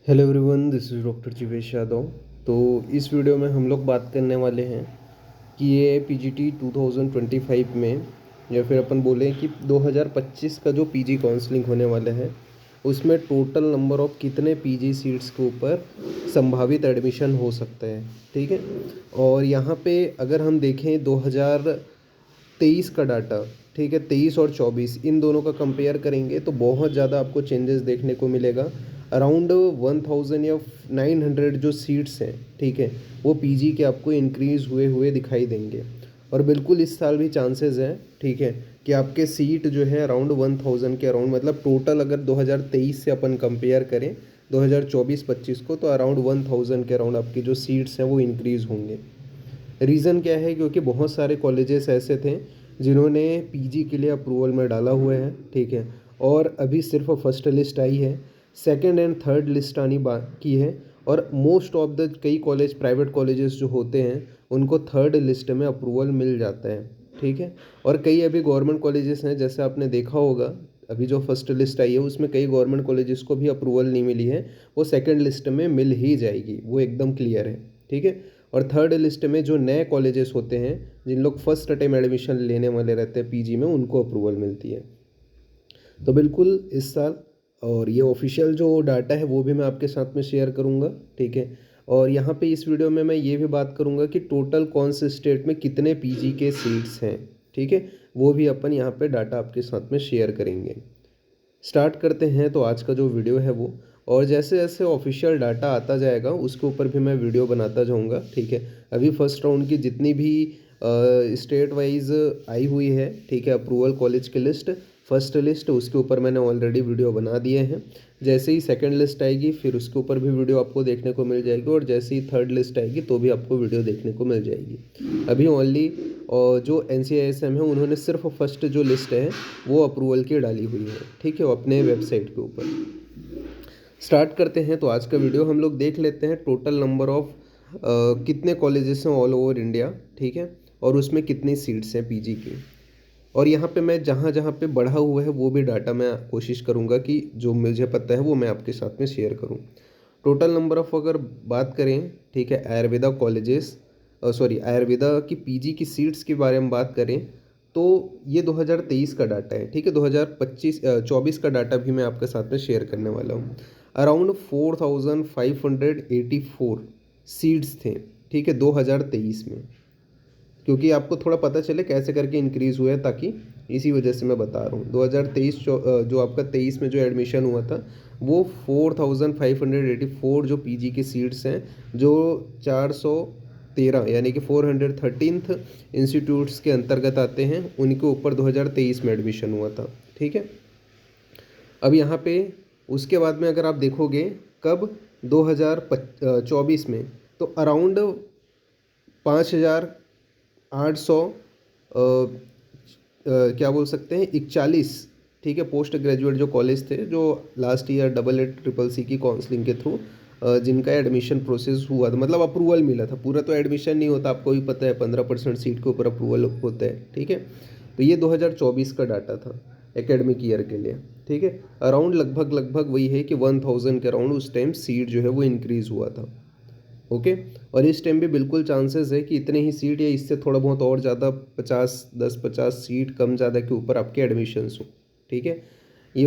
Hello everyone, this is doctor Jeevesh Yadav. तो इस video में हम लोग बात करने वाले हैं कि ये पीजीटी 2025 में या फिर अपन बोलें कि 2025 का जो पीजी काउंसलिंग होने वाला है उसमें टोटल नंबर ऑफ कितने पीजी सीट्स के ऊपर संभावित एडमिशन हो सकते हैं। ठीक है। और यहाँ पे अगर हम देखें 2023 का डाटा, ठीक है, 23 और 24 इन दोनों का कंपेयर करेंगे तो बहुत ज़्यादा आपको चेंजेस देखने को मिलेगा। अराउंड 1000 या 900 जो सीट्स हैं, ठीक है, वो पीजी के आपको इंक्रीज़ हुए हुए दिखाई देंगे। और बिल्कुल इस साल भी चांसेस हैं, ठीक है, कि आपके सीट जो है अराउंड 1000 के अराउंड, मतलब टोटल अगर 2023 से अपन कंपेयर करें 2024-25 को, तो अराउंड 1000 के अराउंड आपकी जो सीट्स हैं वो इंक्रीज़ होंगे। रीज़न क्या है? क्योंकि बहुत सारे कॉलेजेस ऐसे थे जिन्होंने पीजी के लिए अप्रूवल में डाला हुआ है, ठीक है, और अभी सिर्फ फर्स्ट लिस्ट आई है, सेकंड एंड थर्ड लिस्ट आनी बाकी है। और मोस्ट ऑफ द कई कॉलेज, प्राइवेट कॉलेजेस जो होते हैं, उनको थर्ड लिस्ट में अप्रूवल मिल जाता है, ठीक है। और कई अभी गवर्नमेंट कॉलेजेस हैं, जैसे आपने देखा होगा अभी जो फर्स्ट लिस्ट आई है उसमें कई गवर्नमेंट कॉलेजेस को भी अप्रूवल नहीं मिली है, वो सेकंड लिस्ट में मिल ही जाएगी, वो एकदम क्लियर है, ठीक है। और थर्ड लिस्ट में जो नए कॉलेजेस होते हैं, जिन लोग फर्स्ट टाइम एडमिशन लेने वाले रहते हैं पीजी में, उनको अप्रूवल मिलती है। तो बिल्कुल इस साल, और ये ऑफिशियल जो डाटा है वो भी मैं आपके साथ में शेयर करूँगा, ठीक है। और यहाँ पे इस वीडियो में मैं ये भी बात करूँगा कि टोटल कौन से स्टेट में कितने पीजी के सीट्स हैं, ठीक है, वो भी अपन यहाँ पे डाटा आपके साथ में शेयर करेंगे। स्टार्ट करते हैं तो आज का जो वीडियो है वो, और जैसे जैसे ऑफिशियल डाटा आता जाएगा उसके ऊपर भी मैं वीडियो बनाता जाऊंगा, ठीक है। अभी फर्स्ट राउंड की जितनी भी स्टेट वाइज आई हुई है, ठीक है, अप्रूवल कॉलेज की लिस्ट, फर्स्ट लिस्ट, उसके ऊपर मैंने ऑलरेडी वीडियो बना दिए हैं। जैसे ही सेकंड लिस्ट आएगी फिर उसके ऊपर भी वीडियो आपको देखने को मिल जाएगी, और जैसे ही थर्ड लिस्ट आएगी तो भी आपको वीडियो देखने को मिल जाएगी। अभी ओनली जो NCISM है उन्होंने सिर्फ फर्स्ट जो लिस्ट है वो अप्रूवल की डाली हुई है, ठीक है, वो अपने वेबसाइट के ऊपर। स्टार्ट करते हैं तो आज का वीडियो हम लोग देख लेते हैं टोटल नंबर ऑफ कितने कॉलेजेस हैं ऑल ओवर इंडिया, ठीक है, और उसमें कितनी सीट्स हैं पीजी की। और यहाँ पे मैं जहाँ जहाँ पे बढ़ा हुआ है वो भी डाटा मैं कोशिश करूँगा कि जो मुझे पता है वो मैं आपके साथ में शेयर करूँ। टोटल नंबर ऑफ अगर बात करें, ठीक है, आयुर्वेदा कॉलेजेस, आयुर्वेदा की पीजी की सीट्स के बारे में बात करें तो ये 2023 का डाटा है, ठीक है। 2024 का डाटा भी मैं आपके साथ में शेयर करने वाला हूँ। अराउंड 4584 सीट्स थे, ठीक है, 2023 में। क्योंकि आपको थोड़ा पता चले कैसे करके इंक्रीज़ हुआ है, ताकि इसी वजह से मैं बता रहा हूँ। 2023 जो आपका 23 में जो एडमिशन हुआ था वो 4584 जो पीजी की सीट्स हैं, जो 413 यानी कि 413th इंस्टीट्यूट्स के अंतर्गत आते हैं, उनके ऊपर 2023 में एडमिशन हुआ था, ठीक है। अब यहाँ पे उसके बाद में अगर आप देखोगे कब 2024 में, तो अराउंड 5800 क्या बोल सकते हैं 41, ठीक है, पोस्ट ग्रेजुएट जो कॉलेज थे, जो लास्ट ईयर 88CCC की काउंसलिंग के थ्रू जिनका एडमिशन प्रोसेस हुआ था, मतलब अप्रूवल मिला था, पूरा तो एडमिशन नहीं होता, आपको भी पता है 15% सीट के ऊपर अप्रूवल होता है, ठीक है। तो ये 2024 का डाटा था एकेडमिक ईयर के लिए, ठीक है। अराउंड लगभग वही है कि 1000 के अराउंड उस टाइम सीट जो है वो इंक्रीज़ हुआ था, ओके। और इस टाइम भी बिल्कुल चांसेस है कि इतने ही सीट या इससे थोड़ा बहुत और ज़्यादा 50 सीट कम ज़्यादा के ऊपर आपके एडमिशन्स हो, ठीक है। ये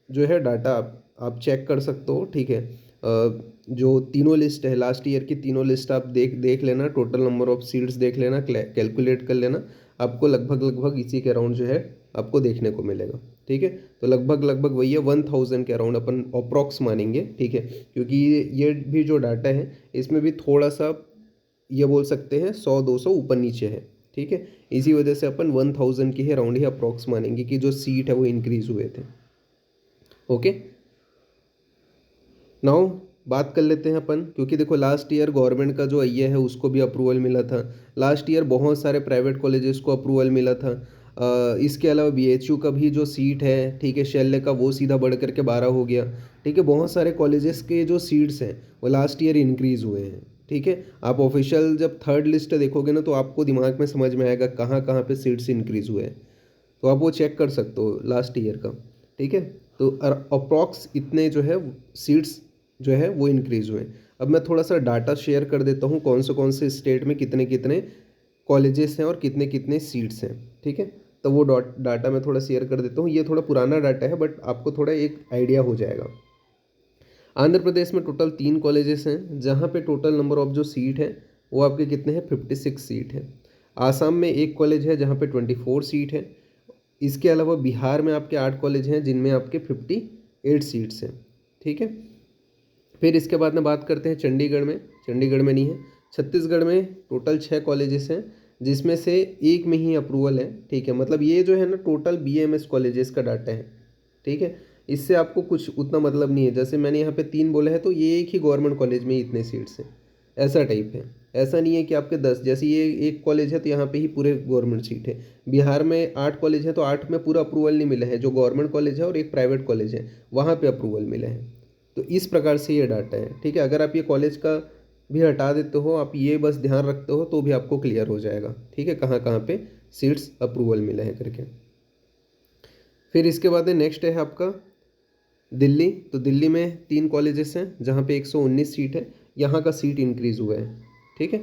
जो है डाटा आप चेक कर सकते हो, ठीक है। जो तीनों लिस्ट है, लास्ट ईयर की तीनों लिस्ट आप देख लेना, टोटल नंबर ऑफ सीट्स देख लेना, कैलकुलेट कर लेना, आपको लगभग इसी के अराउंड जो है आपको देखने को मिलेगा, ठीक है। तो लगभग वही है, 1000 के अराउंड अपन अप्रॉक्स मानेंगे, ठीक है, क्योंकि ये भी जो डाटा है इसमें भी थोड़ा सा ये बोल सकते हैं 100-200 ऊपर नीचे है, ठीक है। इसी वजह से अपन 1000 के ही अराउंड ही अप्रॉक्स मानेंगे कि जो सीट है वो इंक्रीज़ हुए थे, ओके। नाउ बात कर लेते हैं अपन, क्योंकि देखो लास्ट ईयर गवर्नमेंट का जो आईए है उसको भी अप्रूवल मिला था, लास्ट ईयर बहुत सारे प्राइवेट कॉलेजेस को अप्रूवल मिला था। इसके अलावा BHU का भी जो सीट है, ठीक है, शैल्य का, वो सीधा बढ़ करके 12 हो गया, ठीक है। बहुत सारे कॉलेजेस के जो सीट्स हैं वो लास्ट ईयर इंक्रीज़ हुए हैं, ठीक है। आप ऑफिशियल जब थर्ड लिस्ट देखोगे ना तो आपको दिमाग में समझ में आएगा कहाँ कहाँ पे सीट्स इंक्रीज़ हुए हैं, तो आप वो चेक कर सकते हो लास्ट ईयर का, ठीक है। तो अप्रॉक्स इतने जो है सीट्स जो है वो इंक्रीज़ हुए। अब मैं थोड़ा सा डाटा शेयर कर देता हूँ कौन से स्टेट में कितने कितने कॉलेजेस हैं और कितने कितने सीट्स हैं, ठीक है। तो वो डाटा मैं थोड़ा शेयर कर देता हूँ। ये थोड़ा पुराना डाटा है बट आपको थोड़ा एक आइडिया हो जाएगा। आंध्र प्रदेश में टोटल 3 कॉलेजेस हैं जहाँ पे टोटल नंबर ऑफ जो सीट है वो आपके कितने हैं, 56 सीट है। आसाम में एक कॉलेज है जहाँ पे 24 सीट है। इसके अलावा बिहार में आपके 8 कॉलेज हैं जिनमें आपके 58 सीट्स हैं, ठीक है। फिर इसके बाद में बात करते हैं चंडीगढ़ में। चंडीगढ़ में नहीं है, छत्तीसगढ़ में टोटल 6 कॉलेजेस हैं जिसमें से एक में ही अप्रूवल है, ठीक है। मतलब ये जो है ना टोटल BAMS कॉलेजेस का डाटा है, ठीक है। इससे आपको कुछ उतना मतलब नहीं है। जैसे मैंने यहाँ पे 3 बोले हैं तो ये एक ही गवर्नमेंट कॉलेज में इतने सीट्स हैं, ऐसा टाइप है। ऐसा नहीं है कि आपके 10, जैसे ये एक कॉलेज है तो यहाँ पे ही पूरे गवर्नमेंट सीट है। बिहार में 8 कॉलेज है तो 8 में पूरा अप्रूवल नहीं मिला है, जो गवर्नमेंट कॉलेज है और एक प्राइवेट कॉलेज है वहाँ पे अप्रूवल मिला है। तो इस प्रकार से ये डाटा है, ठीक है। अगर आप ये कॉलेज का भी हटा देते हो, आप ये बस ध्यान रखते हो तो भी आपको क्लियर हो जाएगा, ठीक है, कहाँ कहाँ पे सीट्स अप्रूवल मिले हैं करके। फिर इसके बाद में नेक्स्ट है आपका दिल्ली। तो दिल्ली में 3 कॉलेजेस हैं जहाँ पे 119 सीट है, यहाँ का सीट इंक्रीज़ हुआ है, ठीक है।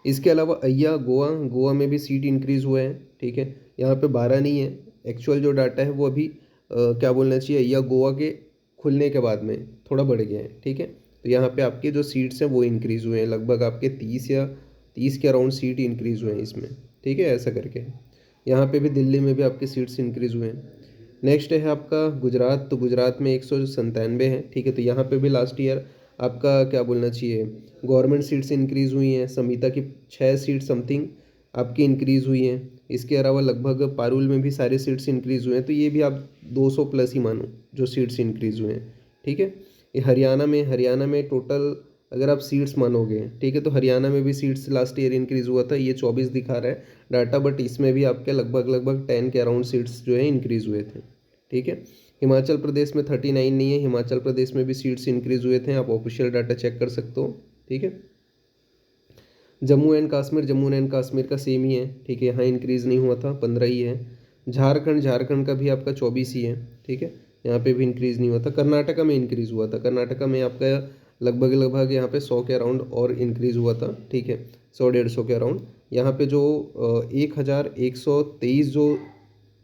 इसके अलावा अय्या गोवा, गोवा में भी सीट इंक्रीज़ हुआ है, ठीक है। यहाँ पे 12 नहीं है, एक्चुअल जो डाटा है वो अभी क्या बोलना चाहिए, अय्या गोवा के खुलने के बाद में थोड़ा बढ़ गया है, ठीक है। तो यहाँ पे आपके जो सीट्स हैं वो इंक्रीज़ हुए हैं, लगभग आपके 30 के अराउंड सीट इंक्रीज़ हुए हैं इसमें, ठीक है, ऐसा करके। यहाँ पे भी दिल्ली में भी आपके सीट्स इंक्रीज़ हुए हैं। नेक्स्ट है आपका गुजरात। तो गुजरात में 197 है, ठीक है। तो यहाँ पे भी लास्ट ईयर आपका क्या बोलना चाहिए, गवर्नमेंट सीट्स इंक्रीज़ हुई हैं। समिता की 6 सीट समथिंग आपकी इंक्रीज़ हुई हैं। इसके अलावा लगभग पारुल में भी सारे सीट्स इंक्रीज़ हुए हैं। तो ये भी आप 200 प्लस ही मानो जो सीट्स इंक्रीज़ हुए हैं, ठीक है। ये हरियाणा में टोटल अगर आप सीट्स मानोगे, ठीक है, तो हरियाणा में भी सीट्स लास्ट ईयर इंक्रीज़ हुआ था। ये 24 दिखा रहा है डाटा, बट इसमें भी आपके लगभग 10 के अराउंड सीट्स जो है इंक्रीज़ हुए थे, ठीक है। हिमाचल प्रदेश में 39 नहीं है, हिमाचल प्रदेश में भी सीट्स इंक्रीज़ हुए थे, आप ऑफिशियल डाटा चेक कर सकते हो, ठीक है। जम्मू एंड कश्मीर का सेम ही है, ठीक है, यहाँ इंक्रीज़ नहीं हुआ था, 15 ही है। झारखंड का भी आपका 24 ही है, ठीक है, यहाँ पे भी इंक्रीज़ नहीं हुआ था। कर्नाटका में इंक्रीज़ हुआ था, कर्नाटका में आपका लगभग यहाँ पे 100 के अराउंड और इंक्रीज़ हुआ था, ठीक है, 100-150 के अराउंड। यहाँ पे जो 1123 जो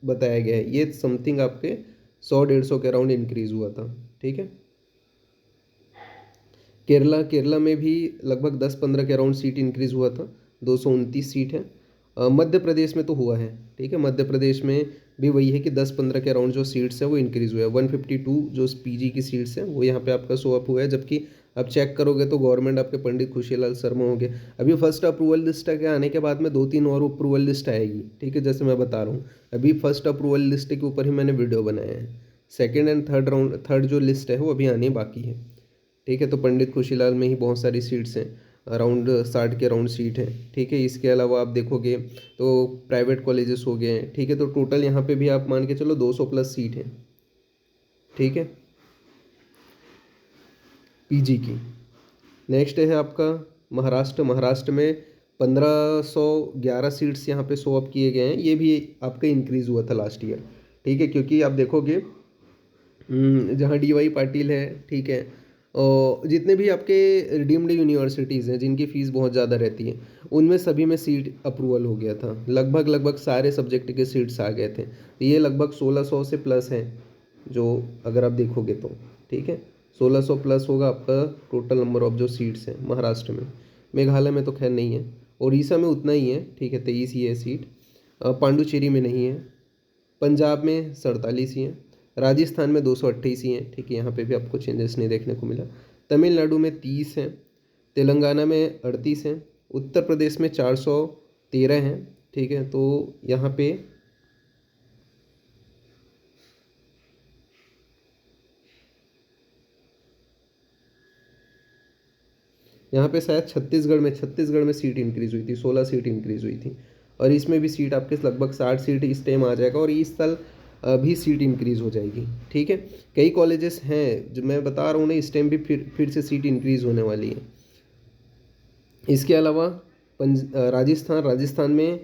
बताया गया है ये समथिंग आपके 100-150 के अराउंड इंक्रीज़ हुआ था, ठीक है। केरला में भी लगभग 10-15 के अराउंड सीट इंक्रीज़ हुआ था, 229 सीट है। मध्य प्रदेश में तो हुआ है, ठीक है, मध्य प्रदेश में भी वही है कि 10-15 के अराउंड जो सीट्स है वो इंक्रीज़ हुआ है। 152 जो PG की सीट्स हैं वो यहाँ पे आपका शो अप हुआ है, जबकि आप चेक करोगे तो गवर्नमेंट आपके पंडित खुशीलाल शर्मा हो गए। अभी फर्स्ट अप्रूवल लिस्ट के आने के बाद में 2-3 और अप्रूवल लिस्ट आएगी, ठीक है, जैसे मैं बता रहा हूँ। अभी फर्स्ट अप्रूवल लिस्ट के ऊपर ही मैंने वीडियो बनाया है। सेकेंड एंड थर्ड जो लिस्ट है वो अभी आने बाकी है, ठीक है। तो पंडित खुशीलाल में ही बहुत सारी सीट्स हैं, अराउंड 60 के अराउंड सीट है, ठीक है। इसके अलावा आप देखोगे तो प्राइवेट कॉलेजेस हो गए हैं, ठीक है। तो टोटल यहाँ पे भी आप मान के चलो 200 प्लस सीट है, ठीक है, PG की। नेक्स्ट है आपका महाराष्ट्र में 1511 सीट्स यहाँ पे शो अप किए गए हैं। ये भी आपका इंक्रीज़ हुआ था लास्ट ईयर, ठीक है, क्योंकि आप देखोगे जहाँ DY पाटिल है, ठीक है, और जितने भी आपके रिडीम्ड यूनिवर्सिटीज़ हैं जिनकी फ़ीस बहुत ज़्यादा रहती है उनमें सभी में सीट अप्रूवल हो गया था। लगभग सारे सब्जेक्ट के सीट्स आ गए थे। ये लगभग 1600 से प्लस हैं जो अगर आप देखोगे तो, ठीक है, 1600 प्लस होगा आपका टोटल नंबर ऑफ जो सीट्स हैं महाराष्ट्र में। मेघालय में तो खैर नहीं है, उड़ीसा में उतना ही है, ठीक है, 23 ही है सीट। पांडुचेरी में नहीं है। पंजाब में 47 ही हैं। राजस्थान में 228 ही हैं, ठीक है, यहाँ पे भी आपको चेंजेस नहीं देखने को मिला। तमिलनाडु में 30 हैं, तेलंगाना में 38 हैं, उत्तर प्रदेश में 413 हैं, ठीक है। तो यहाँ पे शायद छत्तीसगढ़ में सीट इंक्रीज़ हुई थी, 16 सीट इंक्रीज़ हुई थी। और इसमें भी सीट आपके लगभग 60 सीट इस टाइम आ जाएगा और इस साल भी सीट इंक्रीज़ हो जाएगी, ठीक है। कई कॉलेजेस हैं जो मैं बता रहा हूँ ना, इस टाइम भी फिर से सीट इंक्रीज़ होने वाली है। इसके अलावा राजस्थान में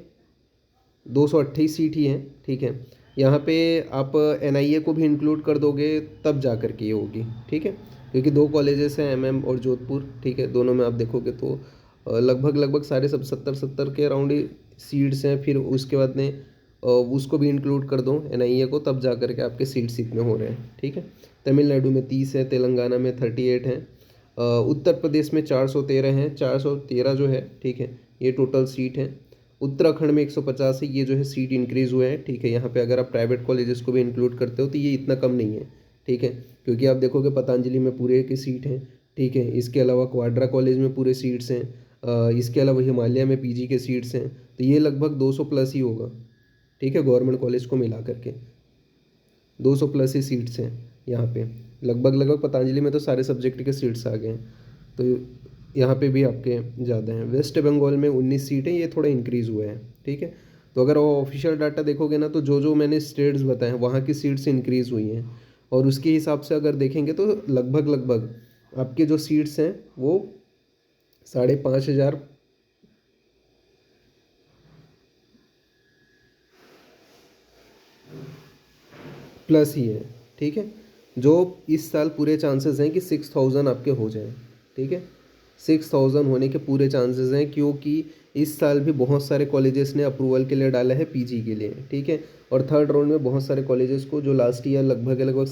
228 सीट ही है, ठीक है। यहाँ पे आप NIA को भी इंक्लूड कर दोगे तब जा कर के ये होगी, ठीक है। क्योंकि दो कॉलेजेस हैं, MM और जोधपुर, ठीक है। दोनों में आप देखोगे तो लगभग लगभग सारे सब 70-70 के अराउंड ही सीट्स हैं। फिर उसके बाद में उसको भी इंक्लूड कर दो NIA को, तब जा कर के आपके सीट्स इतने हो रहे हैं, ठीक है। तमिलनाडु में 30 है, तेलंगाना में 38 हैं, उत्तर प्रदेश में 413 हैं, 413 जो है, ठीक है, ये टोटल सीट है। उत्तराखंड में 150 है, ये जो है सीट इंक्रीज़ हुए हैं, ठीक है। यहाँ पे अगर आप प्राइवेट कॉलेजेस को भी इंक्लूड करते हो तो ये इतना कम नहीं है, ठीक है। क्योंकि आप देखोगे पतंजलि में पूरे की सीट हैं, ठीक है। इसके अलावा क्वाड्रा कॉलेज में पूरे सीट्स हैं, इसके अलावा हिमालय में PG के सीट्स हैं, तो ये लगभग 200 प्लस ही होगा, ठीक है। गवर्नमेंट कॉलेज को मिला करके 200 प्लस ही सीट्स हैं यहाँ पे। लगभग लगभग पतंजलि में तो सारे सब्जेक्ट के सीट्स आ गए हैं, तो यहाँ पे भी आपके ज़्यादा हैं। वेस्ट बंगाल में 19 सीटें, ये थोड़ा इंक्रीज़ हुए हैं, ठीक है। तो अगर वो ऑफिशियल डाटा देखोगे ना, तो जो जो मैंने स्टेट्स बताए हैं वहाँ की सीट्स इंक्रीज़ हुई हैं, और उसके हिसाब से अगर देखेंगे तो लगभग लगभग आपके जो सीट्स हैं वो 5,500 प्लस ही है, ठीक है। जो इस साल पूरे चांसेस हैं कि 6,000 आपके हो जाएं, ठीक है। 6,000 होने के पूरे चांसेस हैं, क्योंकि इस साल भी बहुत सारे कॉलेजेस ने अप्रूवल के लिए डाला है PG के लिए, ठीक है। और थर्ड राउंड में बहुत सारे कॉलेजेस को, जो लास्ट ईयर लगभग लगभग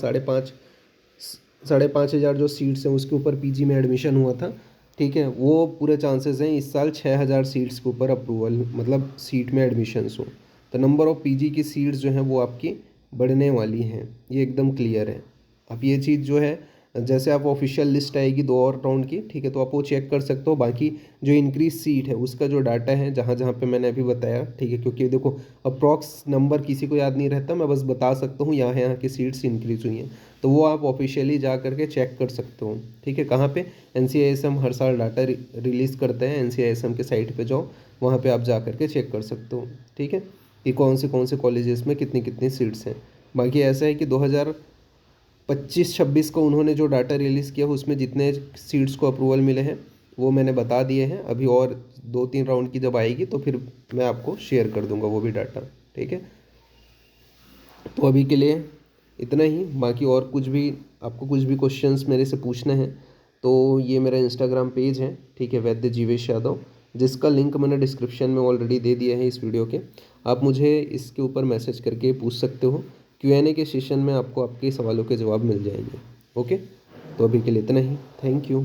5,500 जो सीट्स हैं उसके ऊपर PG में एडमिशन हुआ था, ठीक है, वो पूरे चांसेस हैं इस साल 6,000 सीट्स के ऊपर अप्रूवल, मतलब सीट में एडमिशन्स हो। तो नंबर ऑफ़ PG की सीट्स जो हैं वो आपकी बढ़ने वाली हैं, ये एकदम क्लियर है। अब ये चीज़ जो है, जैसे आप ऑफिशियल लिस्ट आएगी 2 और राउंड की, ठीक है, तो आप वो चेक कर सकते हो। बाकी जो इंक्रीज सीट है उसका जो डाटा है जहाँ जहाँ पे मैंने अभी बताया, ठीक है, क्योंकि देखो अप्रॉक्स नंबर किसी को याद नहीं रहता, मैं बस बता सकता हूँ यहाँ यहाँ की सीट्स इंक्रीज हुई हैं, तो वो आप ऑफिशियली जा करके चेक कर सकते हो, ठीक है। कहाँ पे? NCISM हर साल डाटा रिलीज़ करते हैं, NCISM के साइट पर जाओ, वहाँ पर आप जा करके चेक कर सकते हो, ठीक है, कि कौन से कॉलेजेस में कितनी कितनी सीट्स हैं। बाकी ऐसा है कि 2025-26 को उन्होंने जो डाटा रिलीज़ किया उसमें जितने सीट्स को अप्रूवल मिले हैं वो मैंने बता दिए हैं। अभी और 2-3 राउंड की जब आएगी तो फिर मैं आपको शेयर कर दूंगा वो भी डाटा, ठीक है। तो अभी के लिए इतना ही। बाकी और कुछ भी आपको कुछ भी क्वेश्चंस मेरे से पूछने हैं तो ये मेरा इंस्टाग्राम पेज है, ठीक है, वैद्य जीवेश यादव, जिसका लिंक मैंने डिस्क्रिप्शन में ऑलरेडी दे दिया है इस वीडियो के। आप मुझे इसके ऊपर मैसेज करके पूछ सकते हो, Q&A के सेशन में आपको आपके सवालों के जवाब मिल जाएंगे। ओके, तो अभी के लिए इतना ही। Thank you.